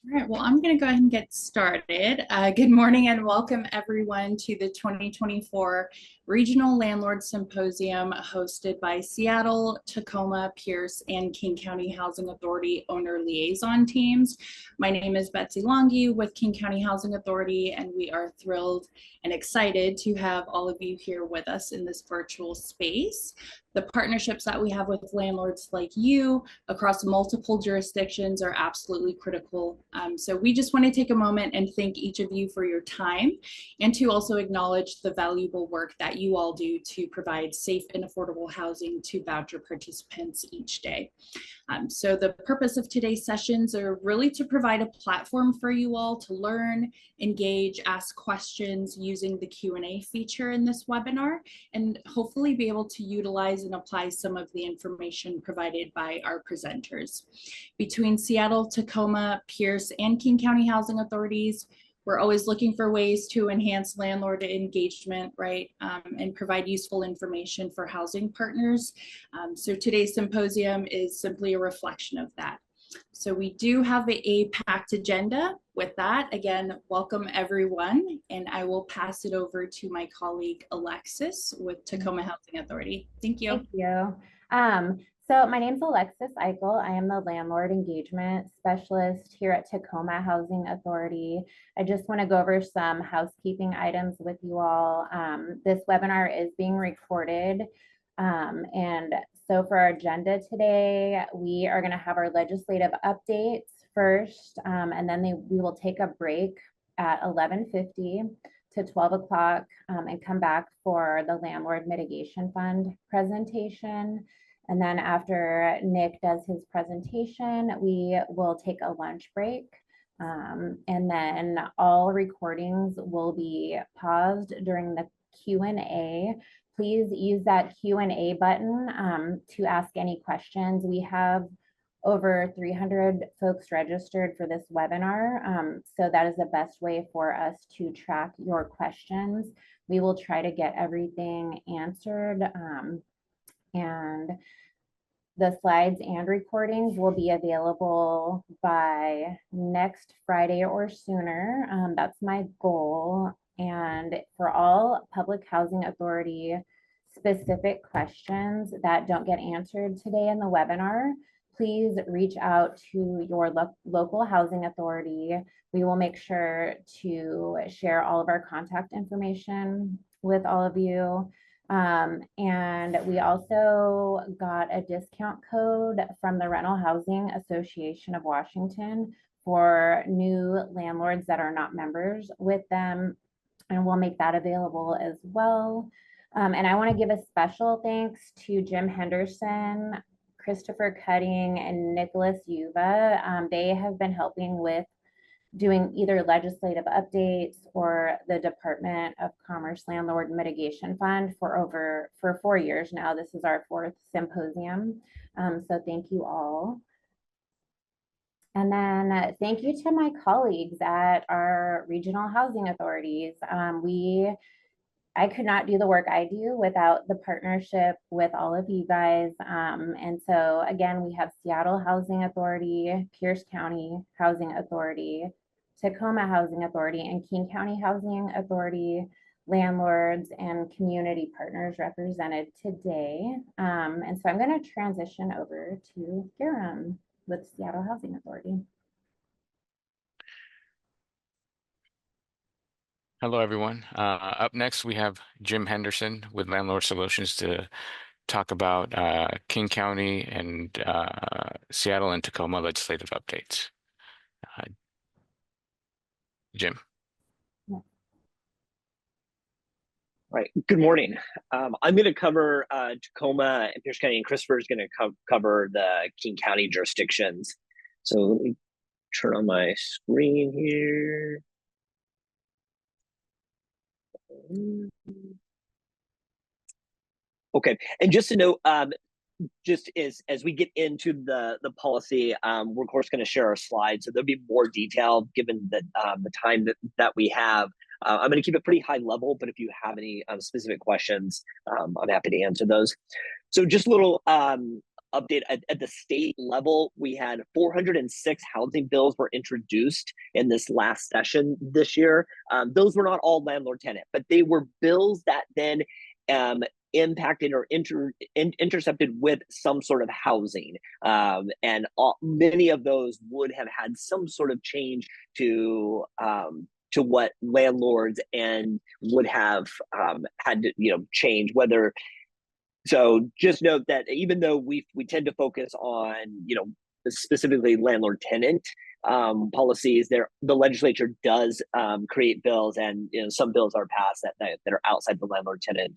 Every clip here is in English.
All right, well, I'm going to go ahead and get started. Good morning and welcome everyone to the 2024 Regional Landlord Symposium hosted by Seattle, Tacoma, Pierce, and King County Housing Authority owner liaison teams. My name is Betsy Longy with King County Housing Authority, and we are thrilled and excited to have all of you here with us in this virtual space. The partnerships that we have with landlords like you across multiple jurisdictions are absolutely critical. So we just want to take a moment and thank each of you for your time and to also acknowledge the valuable work that you all do to provide safe and affordable housing to voucher participants each day. So the purpose of today's sessions are really to provide a platform for you all to learn, engage, ask questions using the Q&A feature in this webinar, and hopefully be able to utilize and apply some of the information provided by our presenters. Between Seattle, Tacoma, Pierce, and King County Housing Authorities, we're always looking for ways to enhance landlord engagement, right, and provide useful information for housing partners. So today's symposium is simply a reflection of that. So we do have a packed agenda. With that, again, welcome everyone, and I will pass it over to my colleague Alexis with Tacoma Housing Authority. Thank you. Thank you. So my name is Alexis Eichel. I am the Landlord Engagement Specialist here at Tacoma Housing Authority. I just want to go over some housekeeping items with you all. This webinar is being recorded. And so for our agenda today, we are going to have our legislative updates first, and then we will take a break at 11:50 to 12 o'clock and come back for the Landlord Mitigation Fund presentation. And then after Nick does his presentation, we will take a lunch break. And then all recordings will be paused during the Q&A. Please use that Q&A button to ask any questions. We have over 300 folks registered for this webinar. So that is the best way for us to track your questions. We will try to get everything answered. And the slides and recordings will be available by next Friday or sooner. That's my goal. And for all Public Housing Authority specific questions that don't get answered today in the webinar, please reach out to your local housing authority. We will make sure to share all of our contact information with all of you. And we also got a discount code from the Rental Housing Association of Washington for new landlords that are not members with them. And we'll make that available as well. And I want to give a special thanks to Jim Henderson, Christopher Cutting, and Nicholas Yuva. They have been helping with doing either legislative updates or the Department of Commerce Landlord Mitigation Fund for 4 years now. This is our 4th symposium. So thank you all. And then thank you to my colleagues at our regional housing authorities. I could not do the work I do without the partnership with all of you guys. And so again, we have Seattle Housing Authority, Pierce County Housing Authority, Tacoma Housing Authority, and King County Housing Authority landlords and community partners represented today. And so I'm going to transition over to Hiram with Seattle Housing Authority. Hello, everyone. Up next, we have Jim Henderson with Landlord Solutions to talk about King County and Seattle and Tacoma legislative updates. Jim. All right. Good morning. I'm going to cover Tacoma, and Pierce County, and Christopher is going to cover the King County jurisdictions. So let me turn on my screen here. Okay, and just to note, just as we get into the policy, we're of course going to share our slides, so there'll be more detail given that the time that we have. I'm going to keep it pretty high level, but if you have any specific questions, I'm happy to answer those. So just a little update at the state level, we had 406 housing bills were introduced in this last session this year. Those were not all landlord tenant, but they were bills that then impacted or intercepted with some sort of housing. And many of those would have had some sort of change to what landlords and would have had to, change, whether. So just note that even though we tend to focus on, specifically landlord tenant policies, the legislature does create bills, and some bills are passed that are outside the landlord tenant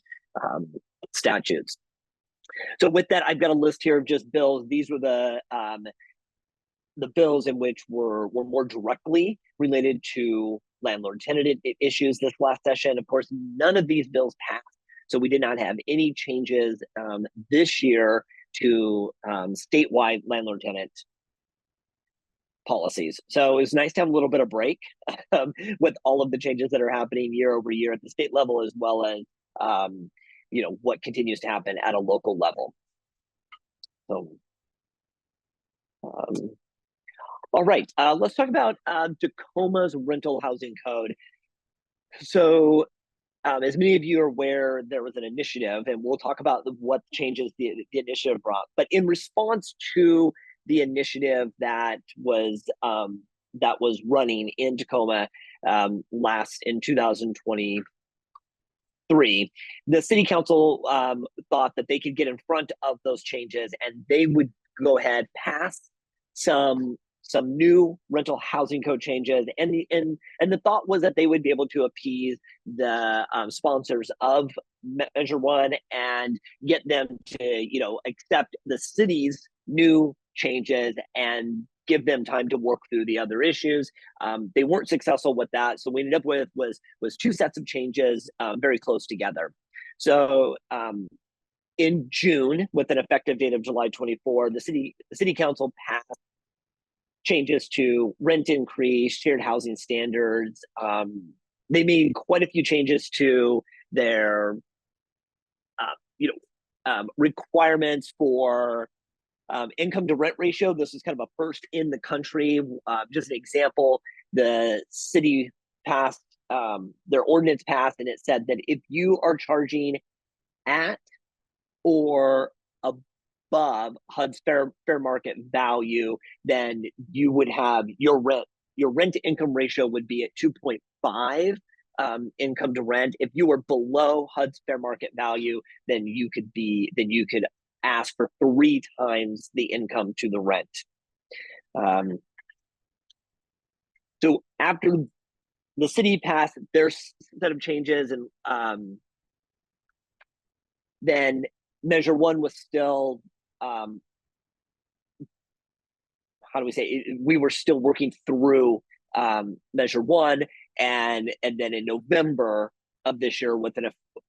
statutes. So with that, I've got a list here of just bills. These were the bills in which were more directly related to landlord tenant issues this last session. Of course, none of these bills passed, so we did not have any changes this year to statewide landlord tenant policies. So it's nice to have a little bit of break with all of the changes that are happening year over year at the state level, as well as what continues to happen at a local level. So, all right, let's talk about Tacoma's rental housing code. So, as many of you are aware, there was an initiative, and we'll talk about what changes the initiative brought. But in response to the initiative that was running in Tacoma last in 2023, the city council thought that they could get in front of those changes, and they would go ahead, pass some new rental housing code changes, and the thought was that they would be able to appease the sponsors of Measure 1 and get them to accept the city's new changes and give them time to work through the other issues. They weren't successful with that, so we ended up with was two sets of changes very close together. So in June, with an effective date of July 24, the city council passed changes to rent increase, shared housing standards. They made quite a few changes to their, requirements for income to rent ratio. This is kind of a first in the country. Just an example, the city passed, their ordinance passed, and it said that if you are charging at or above HUD's fair market value, then you would have your rent to income ratio would be at 2.5 income to rent. If you were below HUD's fair market value, then you could ask for 3 times the income to the rent. So after the city passed their set of changes, and then Measure 1 was still, we were still working through Measure 1, and then in November of this year,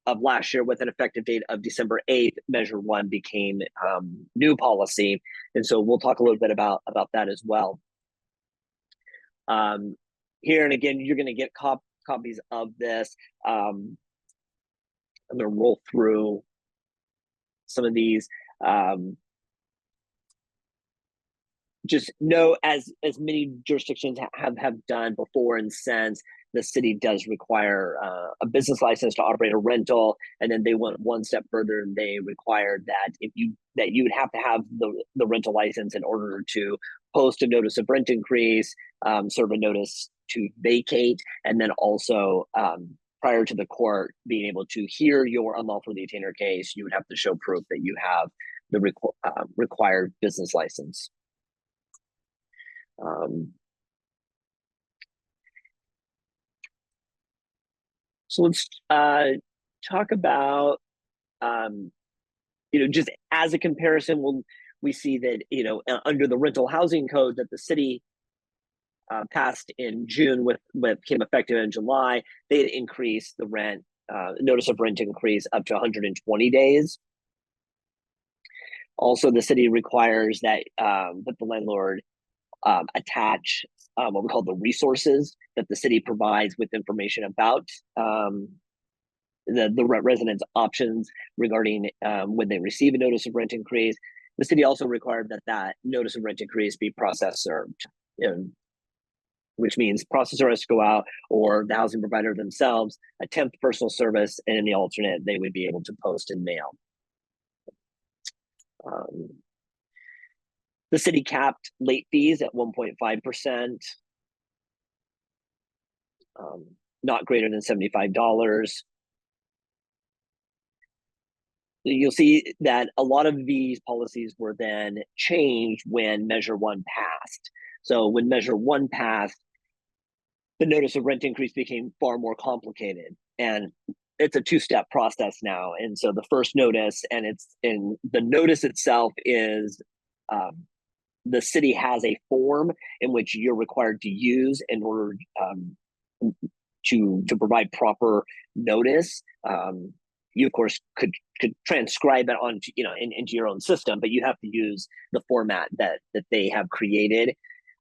of last year, with an effective date of December 8th, Measure 1 became new policy, and so we'll talk a little bit about that as well. Here, and again, you're going to get copies of this. I'm going to roll through some of these. Just know, as many jurisdictions have done before and since, the city does require a business license to operate a rental, and then they went one step further, and they required that you would have to have the rental license in order to post a notice of rent increase, serve a notice to vacate, and then also prior to the court being able to hear your unlawful detainer case, you would have to show proof that you have the required business license. So let's talk about, just as a comparison, we see that, under the rental housing code that the city passed in June, with became effective in July, they increased the rent notice of rent increase up to 120 days. Also, the city requires that the landlord attach what we call the resources that the city provides with information about the residents' options regarding when they receive a notice of rent increase. The city also required that notice of rent increase be process served, which means processor has to go out, or the housing provider themselves attempt personal service, and in the alternate, they would be able to post and mail. The city capped late fees at 1.5%, not greater than $75. You'll see that a lot of these policies were then changed when Measure 1 passed. So when Measure 1 passed, the notice of rent increase became far more complicated, and it's a two-step process now. And so the first notice, and the notice itself is the city has a form in which you're required to use in order to provide proper notice. You of course could transcribe it onto into your own system, but you have to use the format that they have created.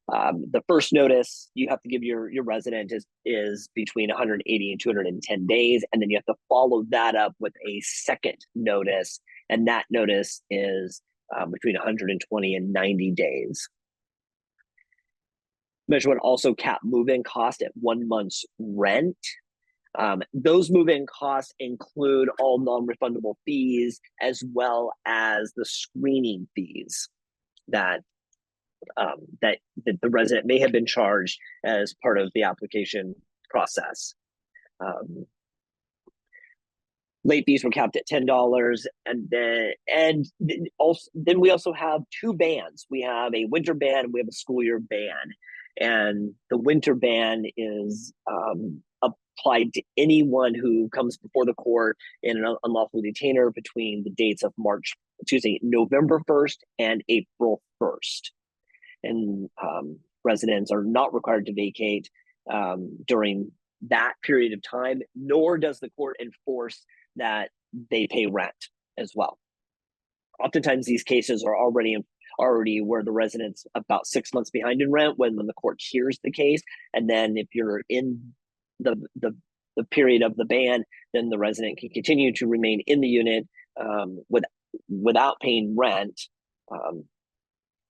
The first notice you have to give your resident is between 180 and 210 days, and then you have to follow that up with a second notice, and that notice is between 120 and 90 days. Measure 1 also capped move-in cost at 1 month's rent. Those move-in costs include all non-refundable fees, as well as the screening fees that the resident may have been charged as part of the application process. Late fees were capped at $10, and then we also have two bans. We have a winter ban and we have a school year ban. And the winter ban is applied to anyone who comes before the court in an unlawful detainer between the dates of November 1st and April 1st. And residents are not required to vacate during that period of time, nor does the court enforce that they pay rent as well. Oftentimes these cases are already where the resident's about 6 months behind in rent when the court hears the case. And then if you're in the period of the ban, then the resident can continue to remain in the unit without paying rent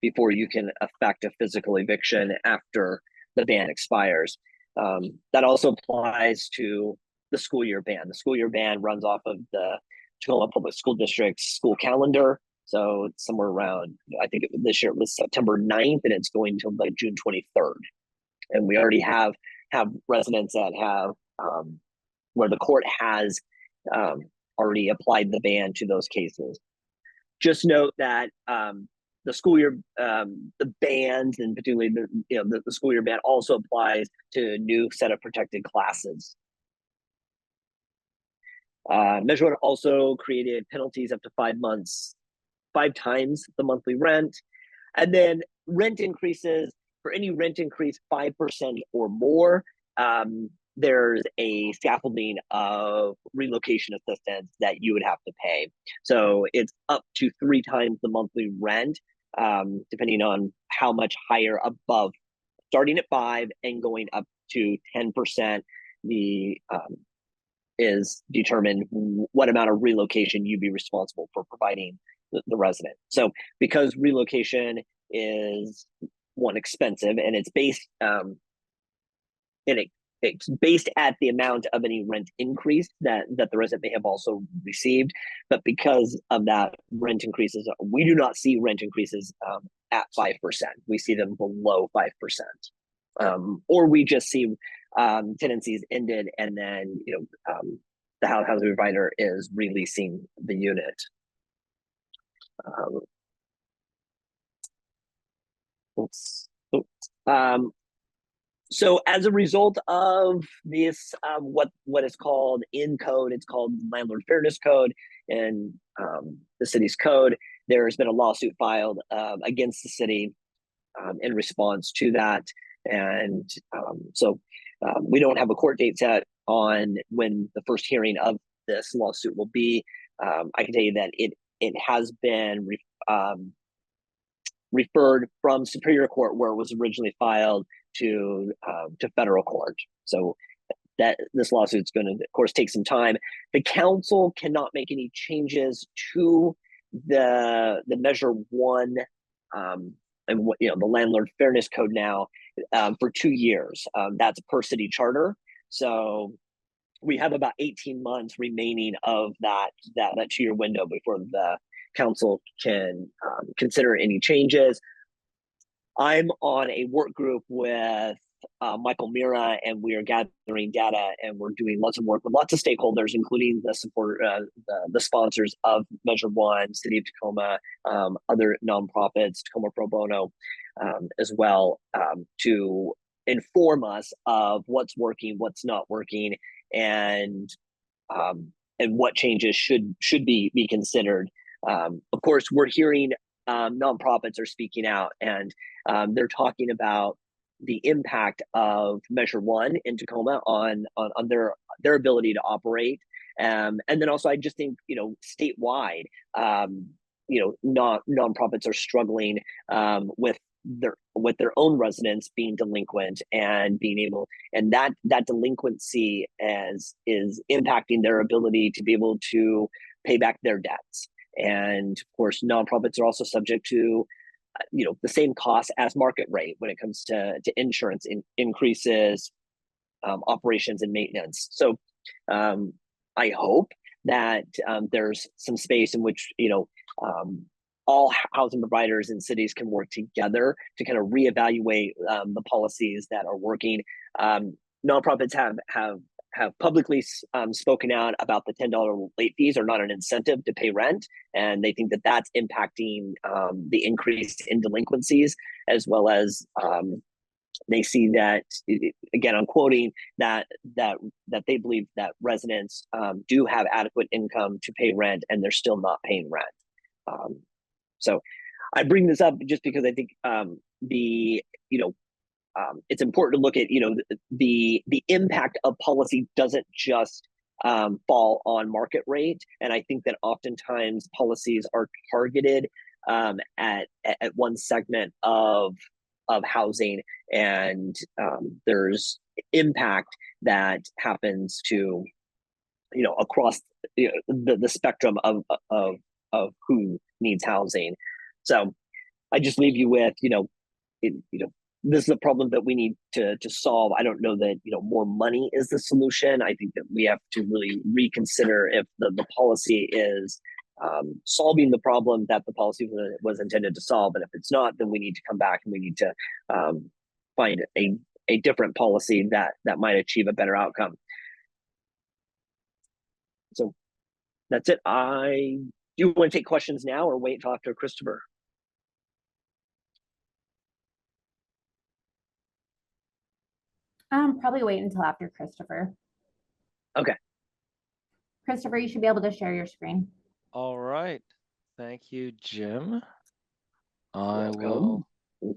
before you can effect a physical eviction after the ban expires. That also applies to the school year ban. The school year ban runs off of the Tacoma Public School District's school calendar. So it's somewhere around, I think this year it was September 9th, and it's going till like June 23rd. And we already have residents that have, where the court has already applied the ban to those cases. Just note that the school year, the bans, and particularly the school year ban also applies to a new set of protected classes. Measure 1 also created penalties up to 5 times the monthly rent. And then rent increases, for any rent increase 5% or more, there's a scaffolding of relocation assistance that you would have to pay. So it's up to 3 times the monthly rent, depending on how much higher above, starting at 5 and going up to 10%, is determined what amount of relocation you'd be responsible for providing the resident. So because relocation is one, expensive, and it's based it's based at the amount of any rent increase that the resident may have also received. But because of that, rent increases, we do not see rent increases at 5%. We see them below 5%. Or we just see tenancies ended, and then the housing provider is releasing the unit. So as a result of this, what is called in code, it's called Landlord Fairness Code, and the city's code, there has been a lawsuit filed against the city in response to that. And so we don't have a court date set on when the first hearing of this lawsuit will be. I can tell you that it has been referred from Superior Court, where it was originally filed, to federal court. So that this lawsuit's going to, of course, take some time. The council cannot make any changes to the Measure 1 and what the Landlord Fairness Code now for 2 years. That's per city charter. So we have about 18 months remaining of that 2-year window before the council can consider any changes. I'm on a work group with Michael Mira, and we are gathering data, and we're doing lots of work with lots of stakeholders, including the support, the sponsors of Measure 1, City of Tacoma, other nonprofits, Tacoma Pro Bono, as well, to inform us of what's working, what's not working, and what changes should be considered. Of course, we're hearing nonprofits are speaking out, and they're talking about the impact of Measure 1 in Tacoma on their ability to operate, and then also I just think statewide, nonprofits are struggling with their own residents being delinquent and being able, and that delinquency is impacting their ability to be able to pay back their debts. And of course, nonprofits are also subject to the same costs as market rate when it comes to insurance increases, operations and maintenance. So I hope that there's some space in which all housing providers in cities can work together to kind of reevaluate the policies that are working. Nonprofits have publicly spoken out about the $10 late fees are not an incentive to pay rent, and they think that that's impacting the increase in delinquencies, as well as they see that, again, I'm quoting, that they believe that residents do have adequate income to pay rent, and they're still not paying rent. So I bring this up just because I think it's important to look at the impact of policy doesn't just fall on market rate, and I think that oftentimes policies are targeted at one segment of housing, and there's impact that happens to across the spectrum of who needs housing. So I just leave you with this is a problem that we need to solve. I don't know that more money is the solution. I think that we have to really reconsider if the policy is solving the problem that the policy was intended to solve. And if it's not, then we need to come back and we need to find a different policy that might achieve a better outcome. So that's it. Do you want to take questions now or wait until after Christopher? Probably wait until after Christopher. Okay. Christopher, you should be able to share your screen. All right. Thank you, Jim. I Welcome. will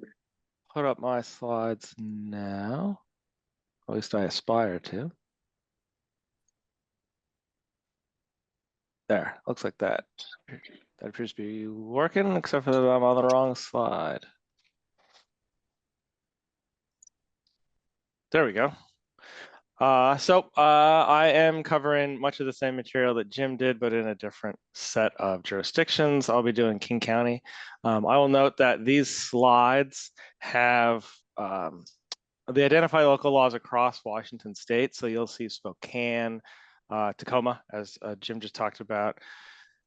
put up my slides now. At least I aspire to. There, looks like that. That appears to be working, except for that I'm on the wrong slide. There we go. I am covering much of the same material that Jim did, but in a different set of jurisdictions. I'll be doing King County. I will note that these slides have they identify local laws across Washington state. So you'll see Spokane, Tacoma, as Jim just talked about,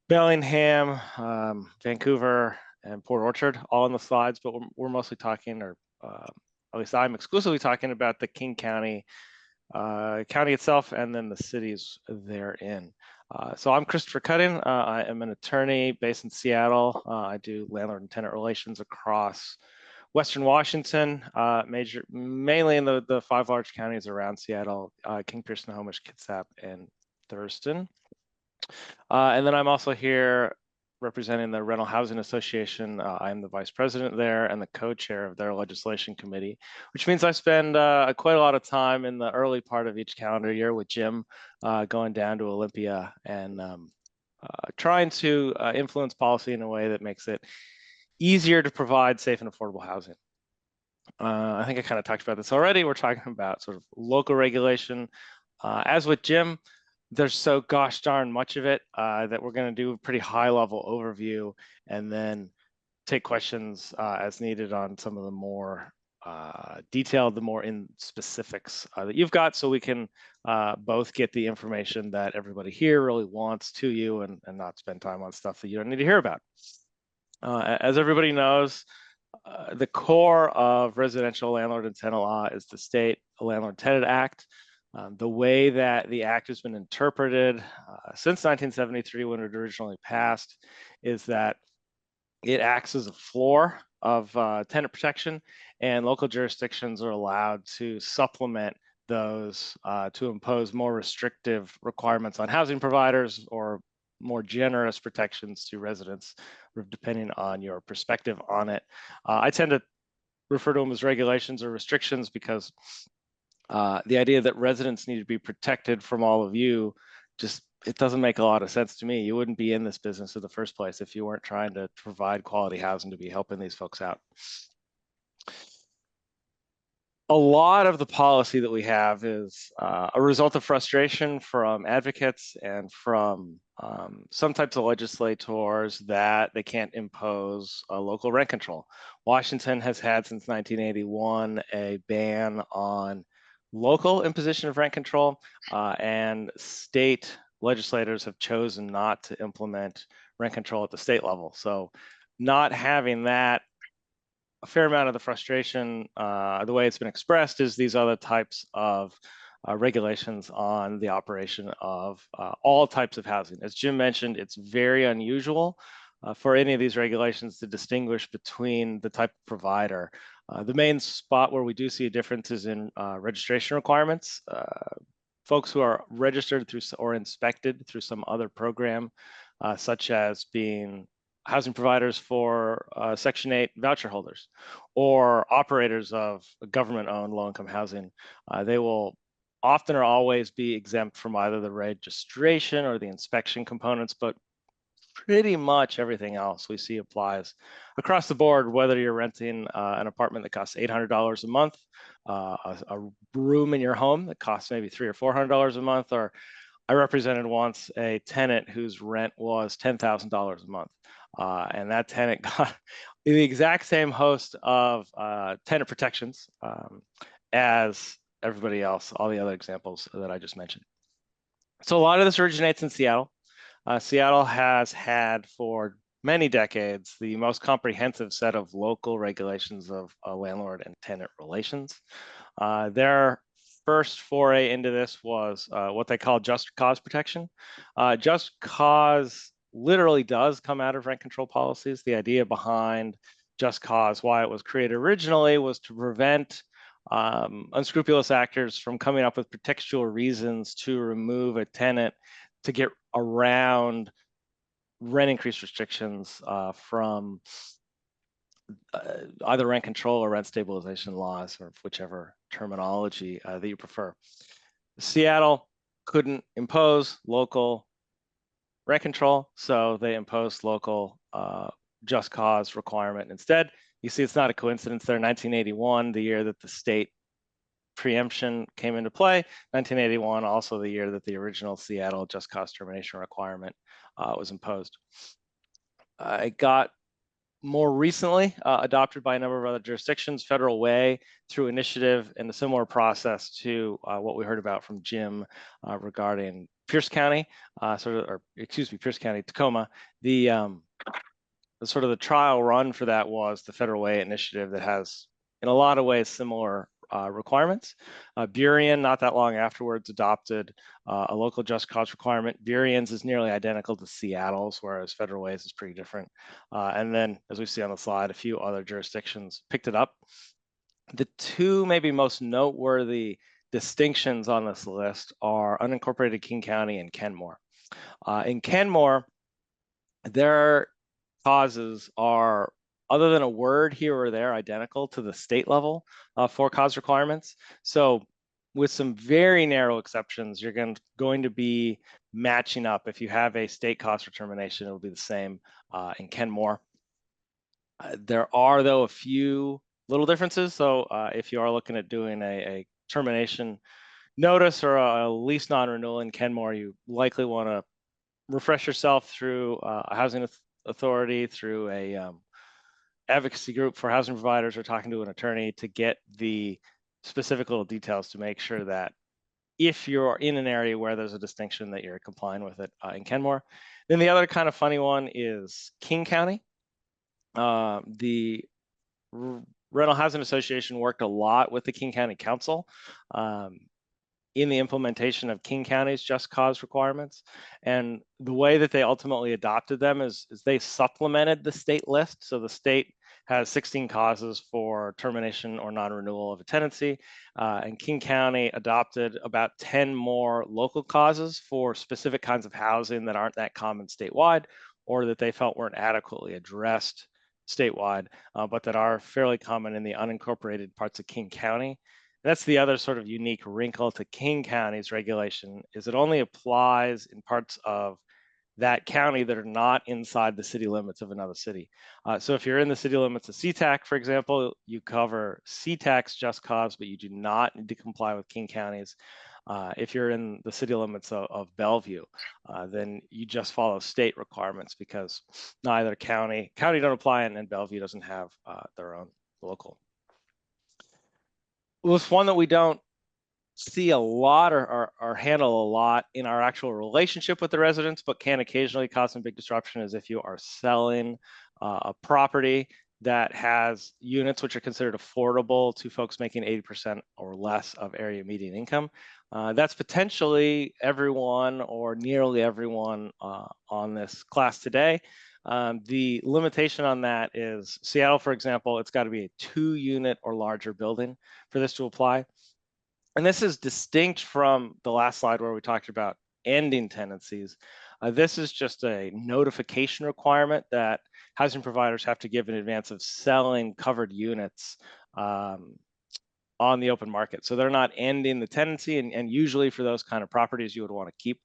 Bellingham, Vancouver, and Port Orchard, all in the slides, but we're mostly talking, or at least I'm exclusively talking about the King County county itself, and then the cities therein. So I'm Christopher Cutting. I am an attorney based in Seattle. I do landlord and tenant relations across Western Washington, mainly in the 5 large counties around Seattle: King, Pierce, Snohomish, Kitsap, and Thurston. And then I'm also here representing the Rental Housing Association. I'm the vice president there and the co-chair of their legislation committee, which means I spend quite a lot of time in the early part of each calendar year with Jim, going down to Olympia and trying to influence policy in a way that makes it easier to provide safe and affordable housing. I think I kind of talked about this already. We're talking about sort of local regulation. As with Jim, there's so gosh darn much of it that we're going to do a pretty high level overview and then take questions as needed on some of the more detailed, the more in specifics that you've got, so we can both get the information that everybody here really wants to you and not spend time on stuff that you don't need to hear about. As everybody knows, the core of residential landlord and tenant law is the state Landlord Tenant Act. The way that the act has been interpreted since 1973, when it originally passed, is that it acts as a floor of tenant protection, and local jurisdictions are allowed to supplement those to impose more restrictive requirements on housing providers or more generous protections to residents, depending on your perspective on it. I tend to refer to them as regulations or restrictions because the idea that residents need to be protected from all of you, it doesn't make a lot of sense to me. You wouldn't be in this business in the first place if you weren't trying to provide quality housing to be helping these folks out. A lot of the policy that we have is a result of frustration from advocates and from some types of legislators that they can't impose local rent control. Washington has had since 1981 a ban on local imposition of rent control, and state legislators have chosen not to implement rent control at the state level. So not having that, a fair amount of the frustration, the way it's been expressed, is these other types of regulations on the operation of all types of housing. As Jim mentioned, it's very unusual for any of these regulations to distinguish between the type of provider. The main spot where we do see a difference is in registration requirements. Folks who are registered through or inspected through some other program, such as being housing providers for Section 8 voucher holders or operators of government-owned low-income housing, they will often or always be exempt from either the registration or the inspection components, but pretty much everything else we see applies across the board, whether you're renting an apartment that costs $800 a month, a room in your home that costs maybe $300 or $400 a month, or I represented once a tenant whose rent was $10,000 a month. And that tenant got the exact same host of tenant protections as everybody else, all the other examples that I just mentioned. So a lot of this originates in Seattle. Seattle has had for many decades the most comprehensive set of local regulations of landlord and tenant relations. Their first foray into this was what they call just cause protection. Just cause literally does come out of rent control policies. The idea behind just cause, why it was created originally, was to prevent unscrupulous actors from coming up with pretextual reasons to remove a tenant to get around rent increase restrictions from either rent control or rent stabilization laws, or whichever terminology that you prefer. Seattle couldn't impose local rent control, so they imposed local just cause requirement instead. You see, it's not a coincidence there. 1981, the year that the state preemption came into play. 1981, also the year that the original Seattle just cause termination requirement was imposed. It got more recently adopted by a number of other jurisdictions, Federal Way, through initiative, and a similar process to what we heard about from Jim regarding Pierce County, Pierce County, Tacoma. The sort of the trial run for that was the Federal Way initiative that has, in a lot of ways, similar requirements. Burien, not that long afterwards, adopted a local just cause requirement. Burien's is nearly identical to Seattle's, whereas Federal Ways is pretty different. And then, as we see on the slide, a few other jurisdictions picked it up. The two maybe most noteworthy distinctions on this list are unincorporated King County and Kenmore. In Kenmore, their causes are, other than a word here or there, identical to the state level for cause requirements. So with some very narrow exceptions, you're going to be matching up. If you have a state cause for termination, it will be the same in Kenmore. There are, though, a few little differences. So if you are looking at doing a termination notice or a lease non-renewal in Kenmore, you likely want to refresh yourself through a housing authority, through a advocacy group for housing providers, or talking to an attorney to get the specific little details to make sure that if you're in an area where there's a distinction, that you're complying with it in Kenmore. Then the other kind of funny one is King County. The Rental Housing Association worked a lot with the King County Council in the implementation of King County's just cause requirements. And the way that they ultimately adopted them is they supplemented the state list. So the state has 16 causes for termination or non-renewal of a tenancy, and King County adopted about 10 more local causes for specific kinds of housing that aren't that common statewide, or that they felt weren't adequately addressed statewide, but that are fairly common in the unincorporated parts of King County. That's the other sort of unique wrinkle to King County's regulation, is it only applies in parts of that county that are not inside the city limits of another city. So if you're in the city limits of SeaTac, for example, you cover SeaTac's just cause, but you do not need to comply with King County's. If you're in the city limits of Bellevue, then you just follow state requirements, because neither county don't apply, and Bellevue doesn't have their own local. Well, it's one that we don't see a lot or handle a lot in our actual relationship with the residents, but can occasionally cause some big disruption, is if you are selling a property that has units which are considered affordable to folks making 80% or less of area median income. That's potentially everyone or nearly everyone on this class today. The limitation on that is Seattle, for example, it's got to be a 2-unit or larger building for this to apply. And this is distinct from the last slide where we talked about ending tenancies. This is just a notification requirement that housing providers have to give in advance of selling covered units on the open market. So they're not ending the tenancy, and usually for those kind of properties, you would want to keep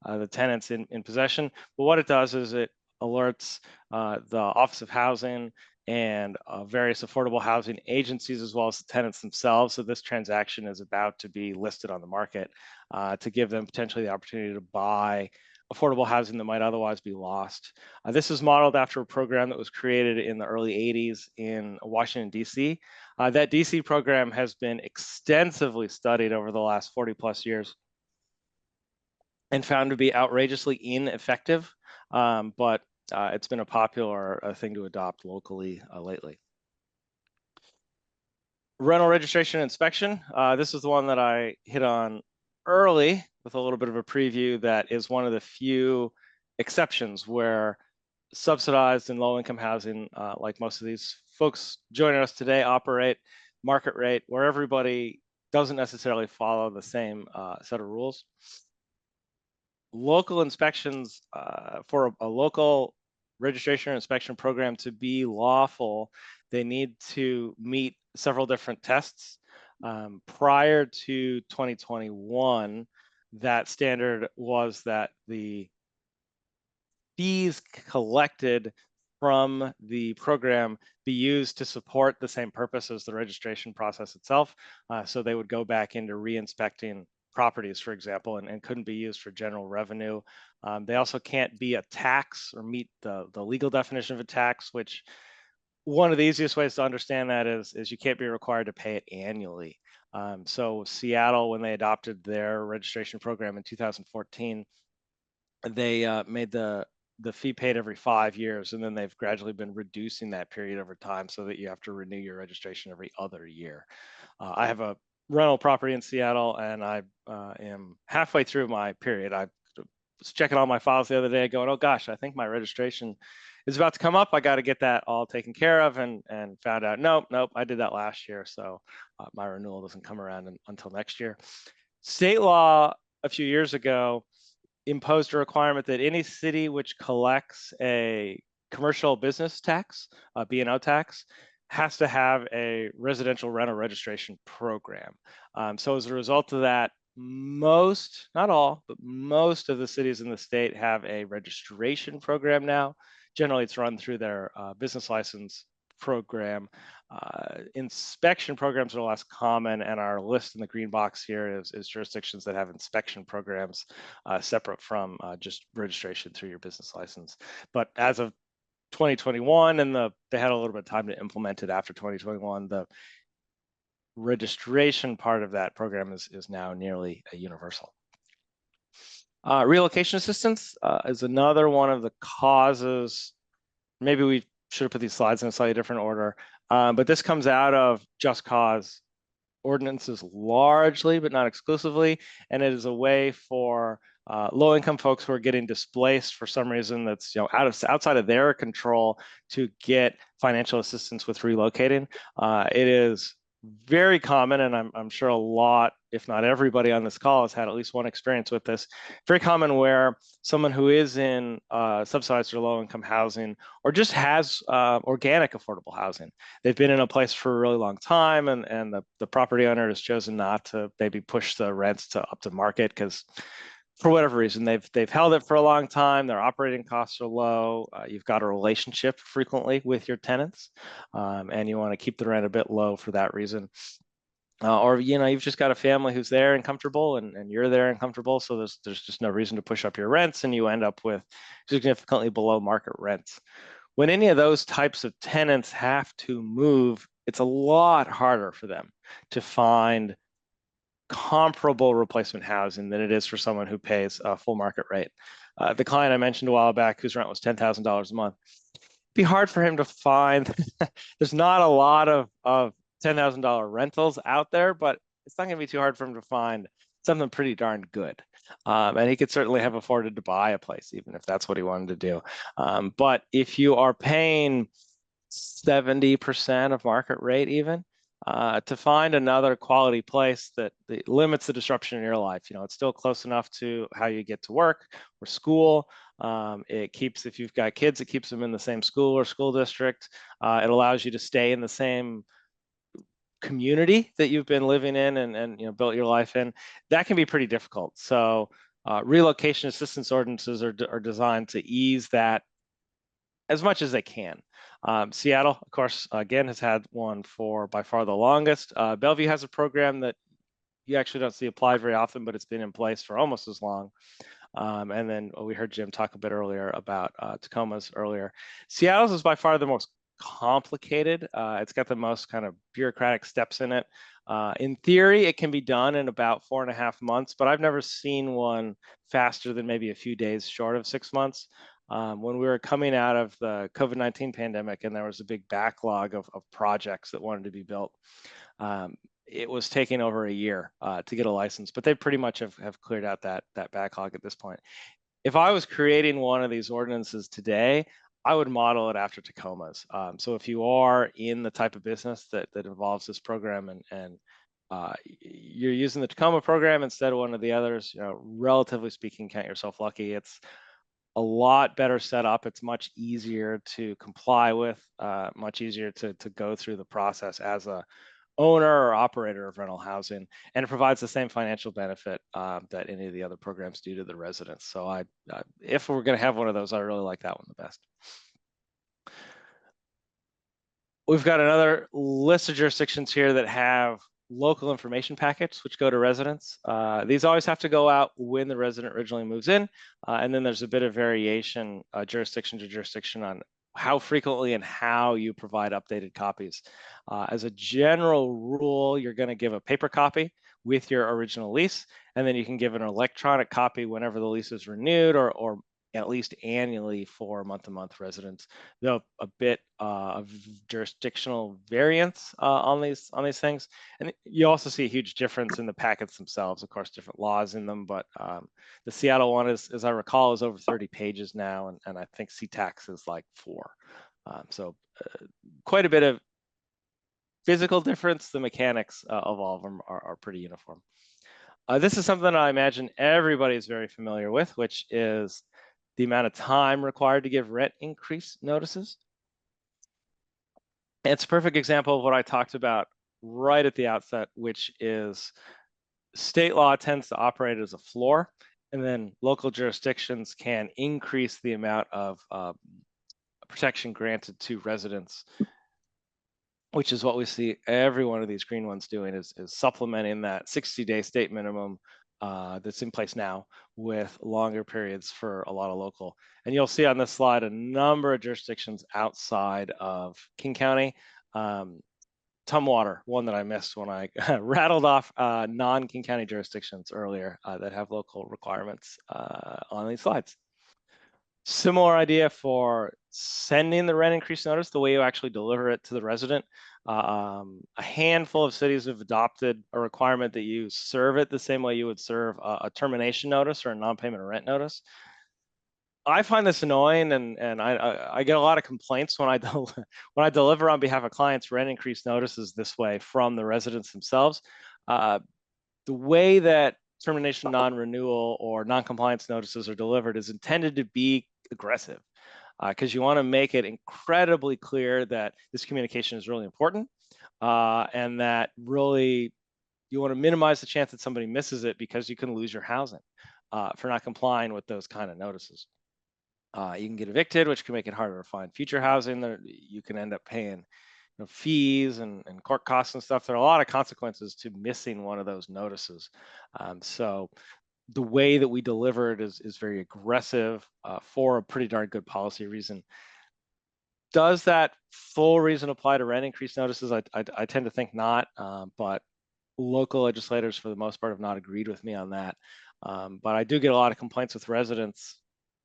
the tenants in possession. But what it does is it alerts the Office of Housing and various affordable housing agencies, as well as the tenants themselves. So this transaction is about to be listed on the market to give them potentially the opportunity to buy affordable housing that might otherwise be lost. This is modeled after a program that was created in the early 80s in Washington, D.C. That D.C. program has been extensively studied over the last 40 plus years and found to be outrageously ineffective, but it's been a popular thing to adopt locally lately. Rental registration inspection. This is the one that I hit on early with a little bit of a preview. That is one of the few exceptions where subsidized and low-income housing, like most of these folks joining us today, operate market rate, where everybody doesn't necessarily follow the same set of rules. Local inspections, for a local registration or inspection program to be lawful, they need to meet several different tests. Prior to 2021, that standard was that the fees collected from the program be used to support the same purpose as the registration process itself. So they would go back into re-inspecting properties, for example, and couldn't be used for general revenue. They also can't be a tax or meet the legal definition of a tax, which one of the easiest ways to understand that is you can't be required to pay it annually. So Seattle, when they adopted their registration program in 2014, they made the fee paid every 5 years, and then they've gradually been reducing that period over time so that you have to renew your registration every other year. I have a rental property in Seattle, and I am halfway through my period. I was checking all my files the other day going, oh gosh, I think my registration is about to come up. I got to get that all taken care of, and found out, nope, I did that last year. So my renewal doesn't come around until next year. State law a few years ago imposed a requirement that any city which collects a commercial business tax, B&O tax, has to have a residential rental registration program. So as a result of that, most, not all, but most of the cities in the state have a registration program now. Generally, it's run through their business license program. Inspection programs are less common, and our list in the green box here is jurisdictions that have inspection programs separate from just registration through your business license. But as of 2021, and they had a little bit of time to implement it after 2021, the registration part of that program is now nearly universal. Relocation assistance is another one of the causes. Maybe we should have put these slides in a slightly different order, but this comes out of just cause ordinances largely, but not exclusively, and it is a way for low-income folks who are getting displaced for some reason that's outside of their control to get financial assistance with relocating. It is very common, and I'm sure a lot, if not everybody on this call has had at least one experience with this. Very common where someone who is in subsidized or low-income housing, or just has organic affordable housing, they've been in a place for a really long time, and the property owner has chosen not to maybe push the rents up to market because for whatever reason they've held it for a long time. Their operating costs are low. You've got a relationship frequently with your tenants, and you want to keep the rent a bit low for that reason. Or you've just got a family who's there and comfortable, and you're there and comfortable, so there's just no reason to push up your rents, and you end up with significantly below market rents. When any of those types of tenants have to move, it's a lot harder for them to find comparable replacement housing than it is for someone who pays a full market rate. The client I mentioned a while back, whose rent was $10,000 a month, it'd be hard for him to find. There's not a lot of $10,000 rentals out there, but it's not going to be too hard for him to find something pretty darn good. And he could certainly have afforded to buy a place, even if that's what he wanted to do. But if you are paying 70% of market rate even, to find another quality place that limits the disruption in your life, it's still close enough to how you get to work or school. It keeps, if you've got kids, it keeps them in the same school or school district. It allows you to stay in the same community that you've been living in and built your life in. That can be pretty difficult. So relocation assistance ordinances are designed to ease that as much as they can. Seattle, of course, again, has had one for by far the longest. Bellevue has a program that you actually don't see applied very often, but it's been in place for almost as long. And then we heard Jim talk a bit earlier about Tacoma's earlier. Seattle's is by far the most complicated. It's got the most kind of bureaucratic steps in it. In theory, it can be done in about 4.5 months, but I've never seen one faster than maybe a few days short of 6 months. When we were coming out of the COVID-19 pandemic and there was a big backlog of projects that wanted to be built, it was taking over a year to get a license, but they pretty much have cleared out that backlog at this point. If I was creating one of these ordinances today, I would model it after Tacoma's. So if you are in the type of business that involves this program and you're using the Tacoma program instead of one of the others, relatively speaking, count yourself lucky. It's a lot better set up. It's much easier to comply with, much easier to go through the process as a owner or operator of rental housing, and it provides the same financial benefit that any of the other programs do to the residents. So if we're going to have one of those, I really like that one the best. We've got another list of jurisdictions here that have local information packets which go to residents. These always have to go out when the resident originally moves in, and then there's a bit of variation jurisdiction to jurisdiction on how frequently and how you provide updated copies. As a general rule, you're going to give a paper copy with your original lease, and then you can give an electronic copy whenever the lease is renewed, or at least annually for month-to-month residents. Though a bit of jurisdictional variance on these things, and you also see a huge difference in the packets themselves. Of course, different laws in them, but the Seattle one is, as I recall, is over 30 pages now, and I think CTAX is like 4. So quite a bit of physical difference. The mechanics of all of them are pretty uniform. This is something I imagine everybody is very familiar with, which is the amount of time required to give rent increase notices. It's a perfect example of what I talked about right at the outset, which is state law tends to operate as a floor, and then local jurisdictions can increase the amount of protection granted to residents which is what we see every one of these green ones doing, is supplementing that 60-day state minimum that's in place now with longer periods for a lot of local. And you'll see on this slide a number of jurisdictions outside of King County. Tumwater, one that I missed when I rattled off non-King County jurisdictions earlier that have local requirements on these slides. Similar idea for sending the rent increase notice, the way you actually deliver it to the resident. A handful of cities have adopted a requirement that you serve it the same way you would serve a termination notice or a non-payment of rent notice. I find this annoying, and I get a lot of complaints when I deliver on behalf of clients rent increase notices this way from the residents themselves. The way that termination, non-renewal, or non-compliance notices are delivered is intended to be aggressive, because you want to make it incredibly clear that this communication is really important, and that really you want to minimize the chance that somebody misses it because you can lose your housing for not complying with those kind of notices. You can get evicted, which can make it harder to find future housing. You can end up paying fees and court costs and stuff. There are a lot of consequences to missing one of those notices. So the way that we deliver it is very aggressive for a pretty darn good policy reason. Does that full reason apply to rent increase notices? I tend to think not, but local legislators for the most part have not agreed with me on that. But I do get a lot of complaints with residents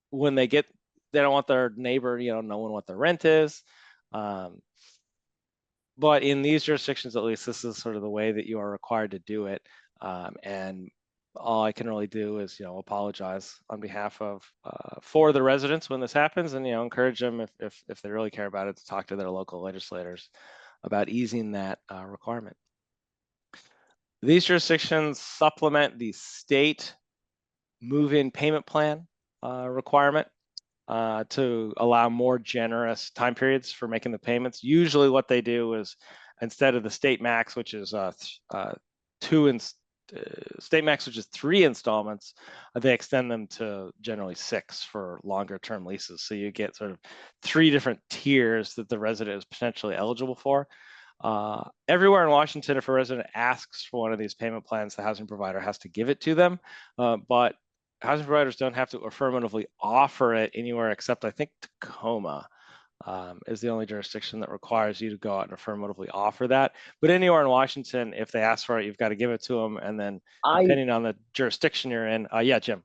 when they don't want their neighbor, knowing what their rent is. But in these jurisdictions, at least, this is sort of the way that you are required to do it. And all I can really do is, apologize on behalf of for the residents when this happens, and encourage them if they really care about it to talk to their local legislators about easing that requirement. These jurisdictions supplement the state move-in payment plan requirement to allow more generous time periods for making the payments. Usually what they do is, instead of the state max, which is state max, which is 3 installments, they extend them to generally 6 for longer term leases. So you get sort of 3 different tiers that the resident is potentially eligible for. Everywhere in Washington, if a resident asks for one of these payment plans, the housing provider has to give it to them. But housing providers don't have to affirmatively offer it anywhere except, I think, Tacoma is the only jurisdiction that requires you to go out and affirmatively offer that. But anywhere in Washington, if they ask for it, you've got to give it to them. And then depending on the jurisdiction you're in, yeah, Jim.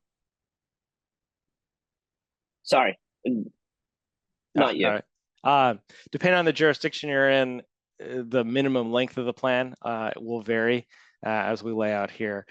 Sorry, not you. All right. Depending on the jurisdiction you're in, the minimum length of the plan will vary as we lay out here.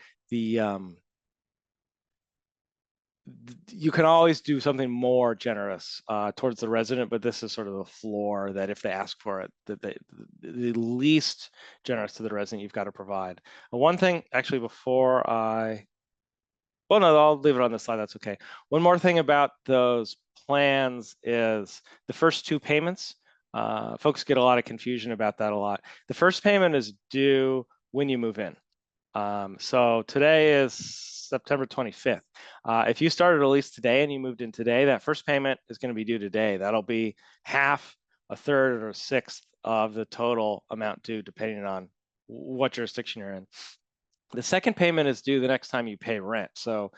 You can always do something more generous towards the resident, but this is sort of the floor that if they ask for it, that the least generous to the resident you've got to provide. One thing, actually, before well, no, I'll leave it on this slide. That's okay. One more thing about those plans is the first 2 payments. Folks get a lot of confusion about that a lot. The first payment is due when you move in. So today is September 25th. If you started a lease today and you moved in today, that first payment is going to be due today. That'll be half, a third, or a sixth of the total amount due, depending on what jurisdiction you're in. The second payment is due the next time you pay rent. So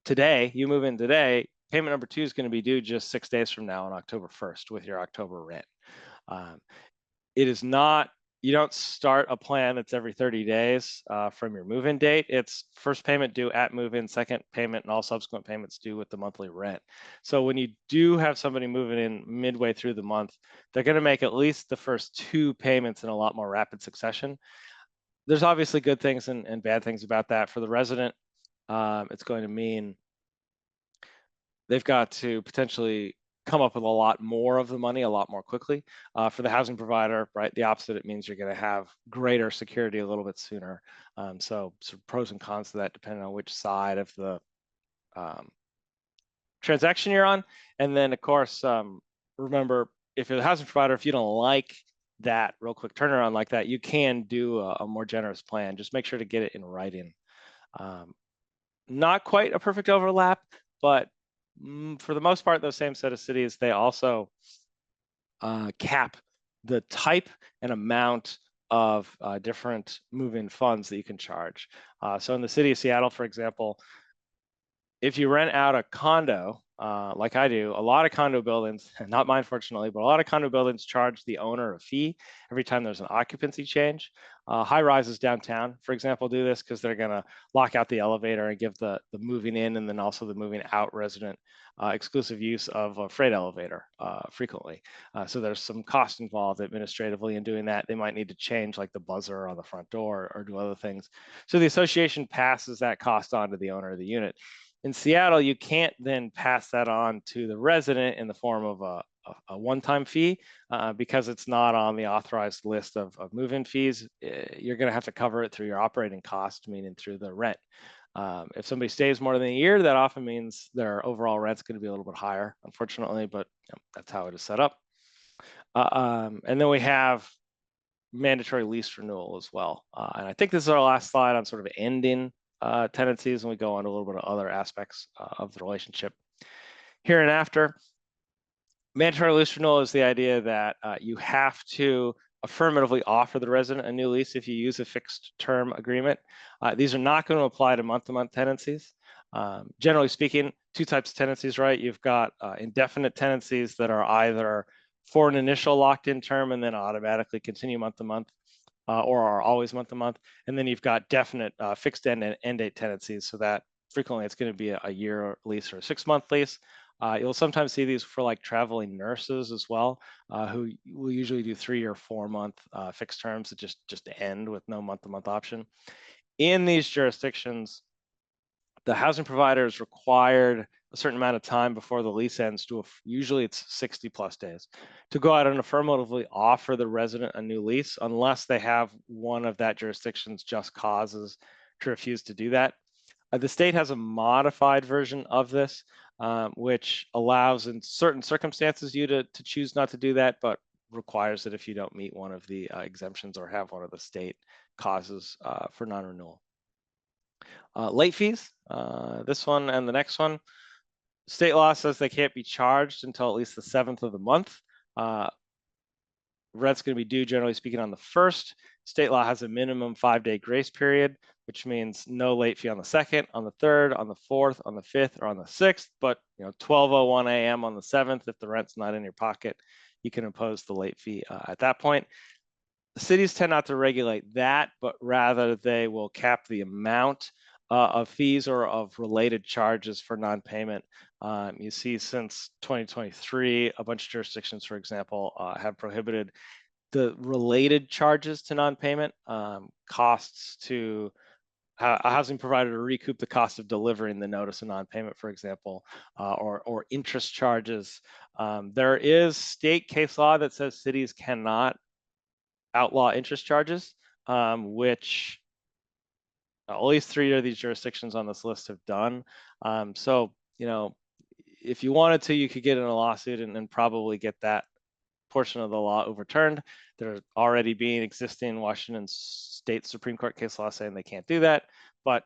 today, you move in today, payment number 2 is going to be due just 6 days from now on October 1st with your October rent. It is not, you don't start a plan that's every 30 days from your move-in date. It's first payment due at move-in, second payment, and all subsequent payments due with the monthly rent. So when you do have somebody moving in midway through the month, they're going to make at least the first 2 payments in a lot more rapid succession. There's obviously good things and bad things about that. For the resident, it's going to mean they've got to potentially come up with a lot more of the money a lot more quickly. For the housing provider, right, the opposite, it means you're going to have greater security a little bit sooner. So pros and cons to that depending on which side of the transaction you're on. And then, of course, remember, if you're the housing provider, if you don't like that real quick turnaround like that, you can do a more generous plan. Just make sure to get it in writing. Not quite a perfect overlap, but for the most part, those same set of cities, they also cap the type and amount of different move-in funds that you can charge. So in the city of Seattle, for example, if you rent out a condo, like I do, a lot of condo buildings, not mine fortunately, but a lot of condo buildings charge the owner a fee every time there's an occupancy change. High rises downtown, for example, do this because they're going to lock out the elevator and give the moving in and then also the moving out resident exclusive use of a freight elevator frequently. So there's some cost involved administratively in doing that. They might need to change like the buzzer on the front door or do other things. So the association passes that cost on to the owner of the unit. In Seattle, you can't then pass that on to the resident in the form of a one-time fee because it's not on the authorized list of move-in fees. You're going to have to cover it through your operating cost, meaning through the rent. If somebody stays more than a year, that often means their overall rent's going to be a little bit higher, unfortunately, but that's how it is set up. And then we have mandatory lease renewal as well. And I think this is our last slide on sort of ending tenancies, and we go on to a little bit of other aspects of the relationship. Here and after, mandatory lease renewal is the idea that you have to affirmatively offer the resident a new lease if you use a fixed term agreement. These are not going to apply to month-to-month tenancies. Generally speaking, two types of tenancies, right? You've got indefinite tenancies that are either for an initial locked-in term and then automatically continue month-to-month, or are always month-to-month. And then you've got definite fixed end date tenancies, so that frequently it's going to be a year lease or a 6-month lease. You'll sometimes see these for like traveling nurses as well, who will usually do 3 or 4 month fixed terms that just end with no month-to-month option. In these jurisdictions, the housing provider is required a certain amount of time before the lease ends to usually it's 60+ days to go out and affirmatively offer the resident a new lease unless they have one of that jurisdiction's just causes to refuse to do that. The state has a modified version of this, which allows in certain circumstances you to choose not to do that, but requires that if you don't meet one of the exemptions or have one of the state causes for non-renewal. Late fees, this one and the next one. State law says they can't be charged until at least the 7th of the month. Rent's going to be due, generally speaking, on the 1st. State law has a minimum 5-day grace period, which means no late fee on the 2nd, on the 3rd, on the 4th, on the 5th, or on the 6th. But 12:01 a.m. on the 7th, if the rent's not in your pocket, you can impose the late fee at that point. The cities tend not to regulate that, but rather they will cap the amount of fees or of related charges for non-payment. You see since 2023, a bunch of jurisdictions, for example, have prohibited the related charges to non-payment, costs to a housing provider to recoup the cost of delivering the notice of non-payment, for example, or interest charges. There is state case law that says cities cannot outlaw interest charges, which at least 3 of these jurisdictions on this list have done. So, if you wanted to, you could get in a lawsuit and probably get that portion of the law overturned. There's already being existing Washington State Supreme Court case law saying they can't do that, but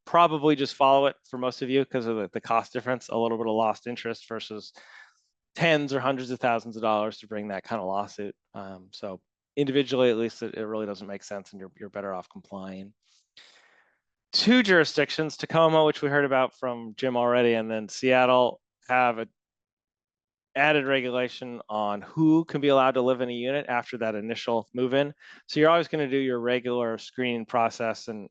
probably just follow it for most of you because of the cost difference, a little bit of lost interest versus tens or hundreds of thousands of dollars to bring that kind of lawsuit. So individually, at least, it really doesn't make sense, and you're better off complying. 2 jurisdictions, Tacoma, which we heard about from Jim already, and then Seattle, have an added regulation on who can be allowed to live in a unit after that initial move-in. So you're always going to do your regular screening process, and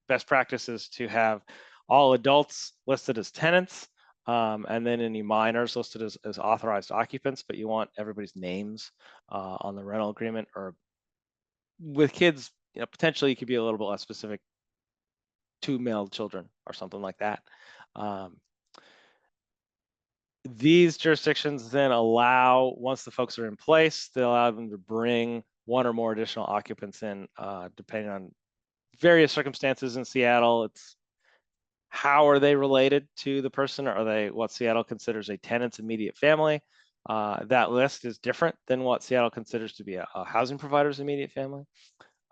best practices to have all adults listed as tenants, and then any minors listed as authorized occupants, but you want everybody's names on the rental agreement. Or with kids, potentially you could be a little bit less specific, 2 male children or something like that. These jurisdictions then allow, once the folks are in place, they allow them to bring 1 or more additional occupants in, depending on various circumstances. In Seattle, it's how are they related to the person? Are they what Seattle considers a tenant's immediate family? That list is different than what Seattle considers to be a housing provider's immediate family.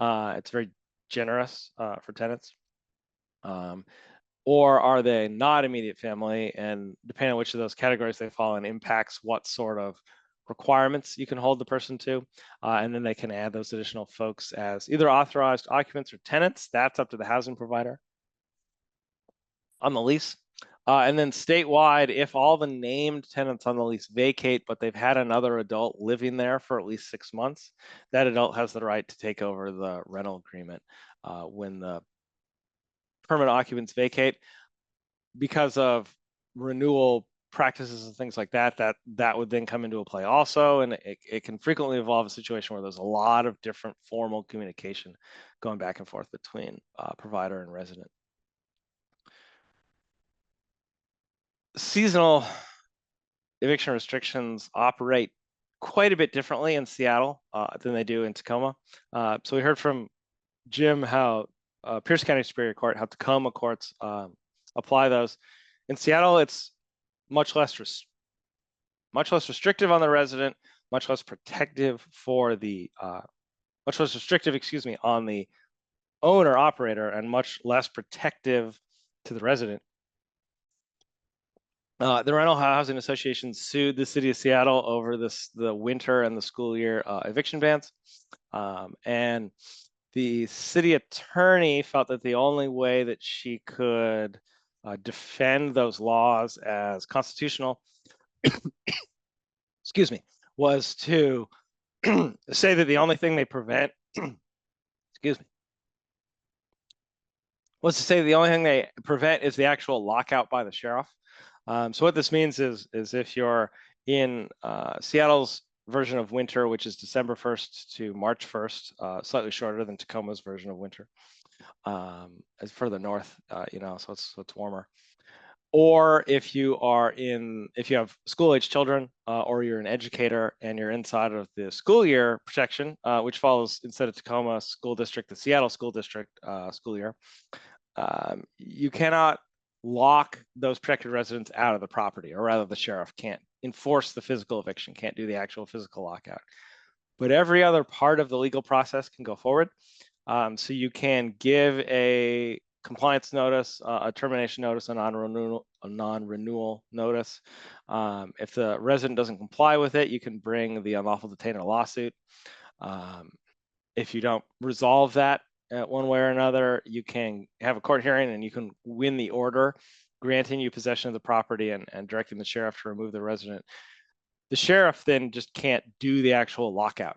It's very generous for tenants. Or are they not immediate family? And depending on which of those categories they fall in, impacts what sort of requirements you can hold the person to, and then they can add those additional folks as either authorized occupants or tenants. That's up to the housing provider on the lease. And then statewide, if all the named tenants on the lease vacate, but they've had another adult living there for at least 6 months, that adult has the right to take over the rental agreement when the permanent occupants vacate. Because of renewal practices and things like that, that would then come into play also. And it can frequently involve a situation where there's a lot of different formal communication going back and forth between provider and resident. Seasonal eviction restrictions operate quite a bit differently in Seattle than they do in Tacoma. So we heard from Jim how Pierce County Superior Court, how Tacoma courts apply those. In Seattle, it's much less restrictive on the resident, much less protective for the much less restrictive, excuse me, on the owner operator, and much less protective to the resident. The Rental Housing Association sued the city of Seattle over the winter and the school year eviction bans. And the city attorney felt that the only way that she could defend those laws as constitutional, excuse me, was to say that the only thing they prevent, excuse me, was to say the only thing they prevent is the actual lockout by the sheriff. So what this means is if you're in Seattle's version of winter, which is December 1st to March 1st, slightly shorter than Tacoma's version of winter, as further north, so it's warmer. Or if you have school-age children, or you're an educator and you're inside of the school year protection, which follows, instead of Tacoma School District, the Seattle School District school year, you cannot lock those protected residents out of the property, or rather the sheriff can't enforce the physical eviction, can't do the actual physical lockout. But every other part of the legal process can go forward. So you can give a compliance notice, a termination notice, a non-renewal notice. If the resident doesn't comply with it, you can bring the unlawful detainer lawsuit. If you don't resolve that one way or another, you can have a court hearing and you can win the order granting you possession of the property and directing the sheriff to remove the resident. The sheriff then just can't do the actual lockout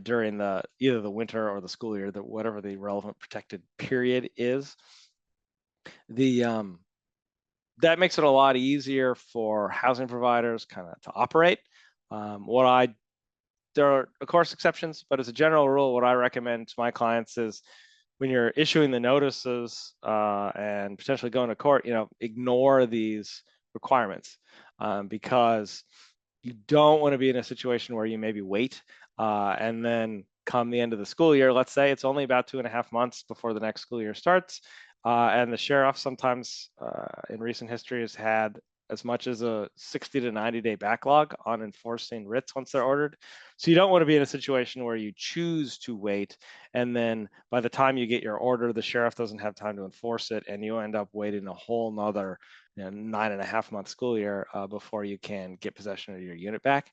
during either the winter or the school year, whatever the relevant protected period is. That makes it a lot easier for housing providers kind of to operate. There are of course exceptions, but as a general rule, what I recommend to my clients is, when you're issuing the notices and potentially going to court, ignore these requirements, because you don't want to be in a situation where you maybe wait and then come the end of the school year, let's say it's only about 2.5 months before the next school year starts, and the sheriff sometimes in recent history has had as much as a 60 to 90 day backlog on enforcing writs once they're ordered. So you don't want to be in a situation where you choose to wait, and then by the time you get your order, the sheriff doesn't have time to enforce it, and you end up waiting a whole nother 9.5 month school year before you can get possession of your unit back.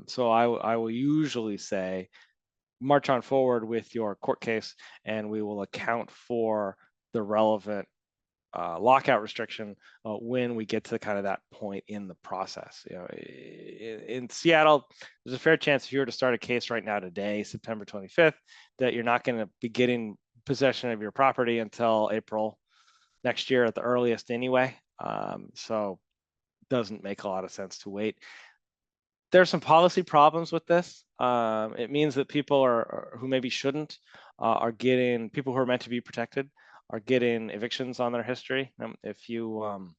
So I will usually say, march on forward with your court case, and we will account for the relevant lockout restriction when we get to kind of that point in the process. In Seattle, there's a fair chance if you were to start a case right now today, September 25th, that you're not going to be getting possession of your property until April next year at the earliest anyway. So it doesn't make a lot of sense to wait. There's some policy problems with this. It means that people who maybe shouldn't are getting, people who are meant to be protected are getting evictions on their history. If you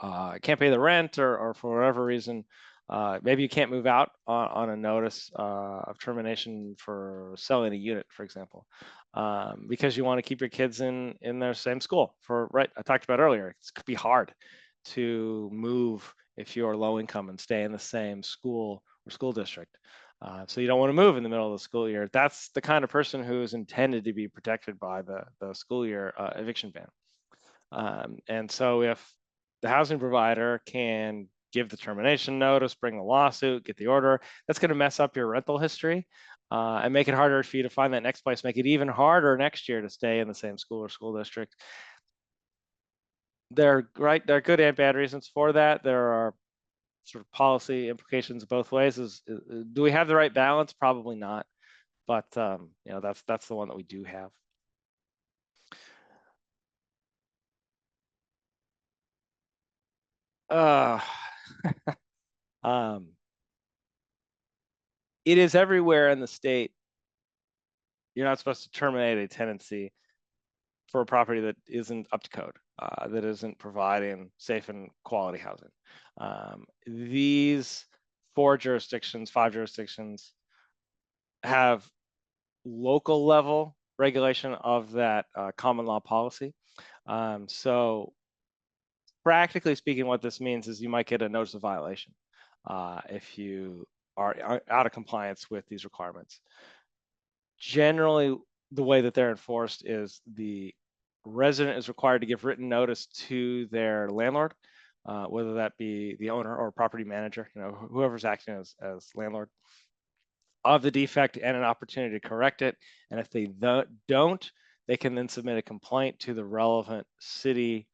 can't pay the rent or for whatever reason, maybe you can't move out on a notice of termination for selling a unit, for example, because you want to keep your kids in their same school. I talked about earlier, it could be hard to move if you're low income and stay in the same school or school district. So you don't want to move in the middle of the school year. That's the kind of person who is intended to be protected by the school year eviction ban. And so if the housing provider can give the termination notice, bring the lawsuit, get the order. That's going to mess up your rental history and make it harder for you to find that next place, make it even harder next year to stay in the same school or school district. There are good and bad reasons for that. There are sort of policy implications both ways. Do we have the right balance? Probably not, but you know, that's the one that we do have. It is everywhere in the state. You're not supposed to terminate a tenancy for a property that isn't up to code, that isn't providing safe and quality housing. These 5 jurisdictions have local level regulation of that common law policy. So practically speaking, what this means is you might get a notice of violation if you are out of compliance with these requirements. Generally, the way that they're enforced is the resident is required to give written notice to their landlord, whether that be the owner or property manager, you know, whoever's acting as landlord, of the defect and an opportunity to correct it. And if they don't, they can then submit a complaint to the relevant city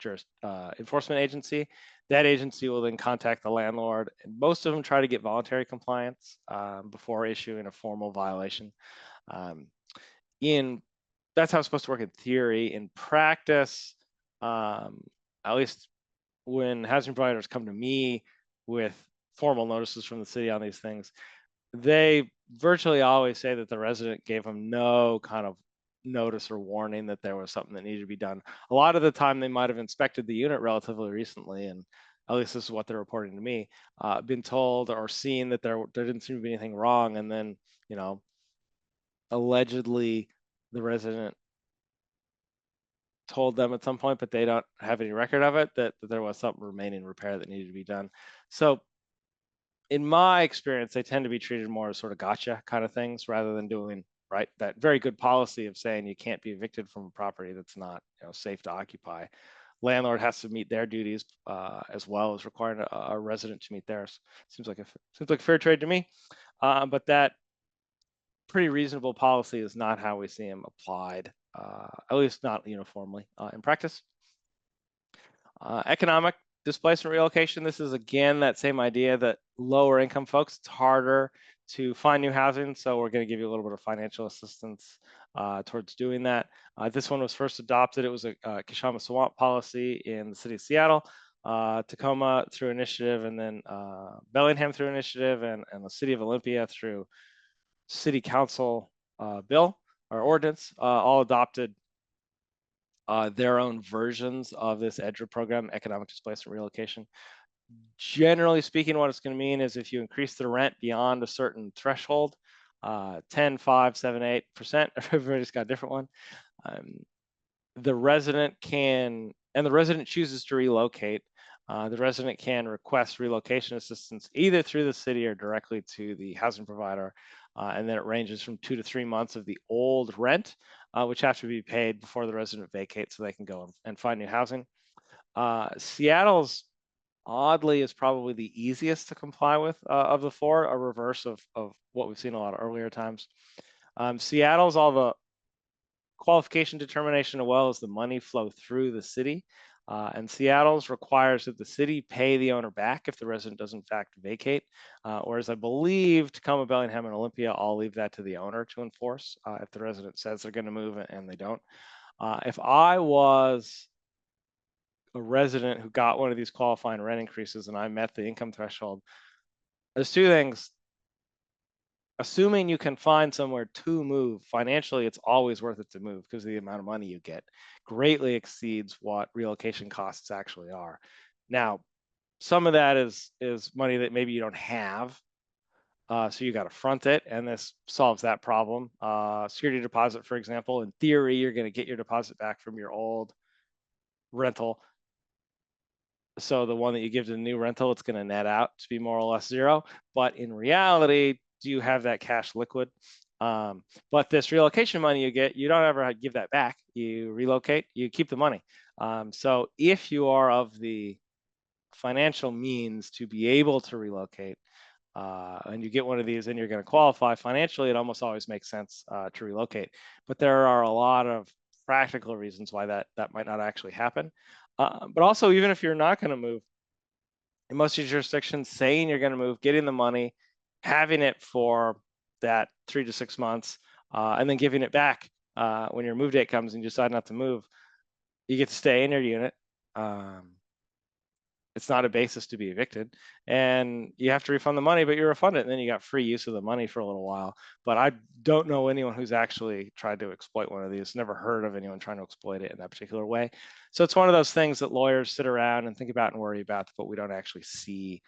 enforcement agency. That agency will then contact the landlord, and most of them try to get voluntary compliance before issuing a formal violation. That's how it's supposed to work in theory. In practice, at least when housing providers come to me with formal notices from the city on these things, they virtually always say that the resident gave them no kind of notice or warning that there was something that needed to be done. A lot of the time they might have inspected the unit relatively recently, and at least this is what they're reporting to me, been told or seen that there didn't seem to be anything wrong, and then, you know, allegedly the resident told them at some point, but they don't have any record of it, that there was something remaining repair that needed to be done. So in my experience, they tend to be treated more as sort of gotcha kind of things rather than doing that very good policy of saying you can't be evicted from a property that's not, you know, safe to occupy. Landlord has to meet their duties as well as requiring a resident to meet theirs. Seems like fair trade to me, but that pretty reasonable policy is not how we see them applied, at least not uniformly in practice. Economic displacement relocation. This is again that same idea that lower income folks, it's harder to find new housing. So we're going to give you a little bit of financial assistance towards doing that. This one was first adopted. It was a Kashama Swamp policy in the city of Seattle, Tacoma through initiative, and then Bellingham through initiative, and the city of Olympia through city council bill or ordinance, all adopted their own versions of this EDRA program, economic displacement relocation. Generally speaking, what it's going to mean is if you increase the rent beyond a certain threshold, 10, 5, 7, 8%, everybody's got a different one. The resident can, and the resident chooses to relocate, the resident can request relocation assistance either through the city or directly to the housing provider. And then it ranges from 2 to 3 months of the old rent, which have to be paid before the resident vacates so they can go and find new housing. Seattle's oddly is probably the easiest to comply with of the 4, a reverse of what we've seen a lot of earlier times. Seattle's all the qualification determination as well as the money flow through the city. And Seattle's requires that the city pay the owner back if the resident does in fact vacate. Whereas I believe Tacoma, Bellingham, and Olympia all leave that to the owner to enforce if the resident says they're going to move and they don't. If I was a resident who got one of these qualifying rent increases and I met the income threshold, there's 2 things. Assuming you can find somewhere to move, financially, it's always worth it to move because the amount of money you get greatly exceeds what relocation costs actually are. Now, some of that is money that maybe you don't have, so you got to front it, and this solves that problem. Security deposit, for example, in theory, you're going to get your deposit back from your old rental. So the one that you give to the new rental, it's going to net out to be more or less 0. But in reality, do you have that cash liquid? But this relocation money you get, you don't ever give that back. You relocate, you keep the money. So if you are of the financial means to be able to relocate, and you get one of these and you're going to qualify financially, it almost always makes sense to relocate. But there are a lot of practical reasons why that might not actually happen. But also, even if you're not going to move, in most of your jurisdictions, saying you're going to move, getting the money, having it for that 3 to 6 months, and then giving it back when your move date comes and you decide not to move, you get to stay in your unit. It's not a basis to be evicted, and you have to refund the money, but you refund it, and then you got free use of the money for a little while. But I don't know anyone who's actually tried to exploit one of these. Never heard of anyone trying to exploit it in that particular way. So it's one of those things that lawyers sit around and think about and worry about, but we don't actually see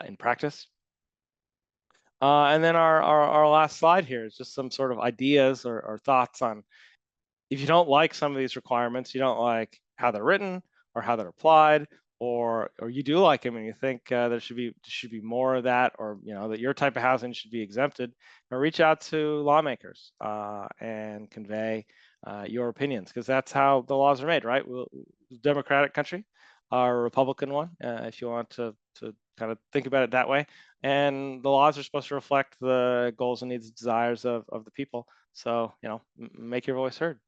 in practice. And then our last slide here is just some sort of ideas or thoughts on, if you don't like some of these requirements, you don't like how they're written or how they're applied, or you do like them and you think there should be more of that, or that your type of housing should be exempted, reach out to lawmakers and convey your opinions, because that's how the laws are made, right? Democratic country or a Republican one, if you want to kind of think about it that way. And the laws are supposed to reflect the goals and needs and desires of the people. So, make your voice heard.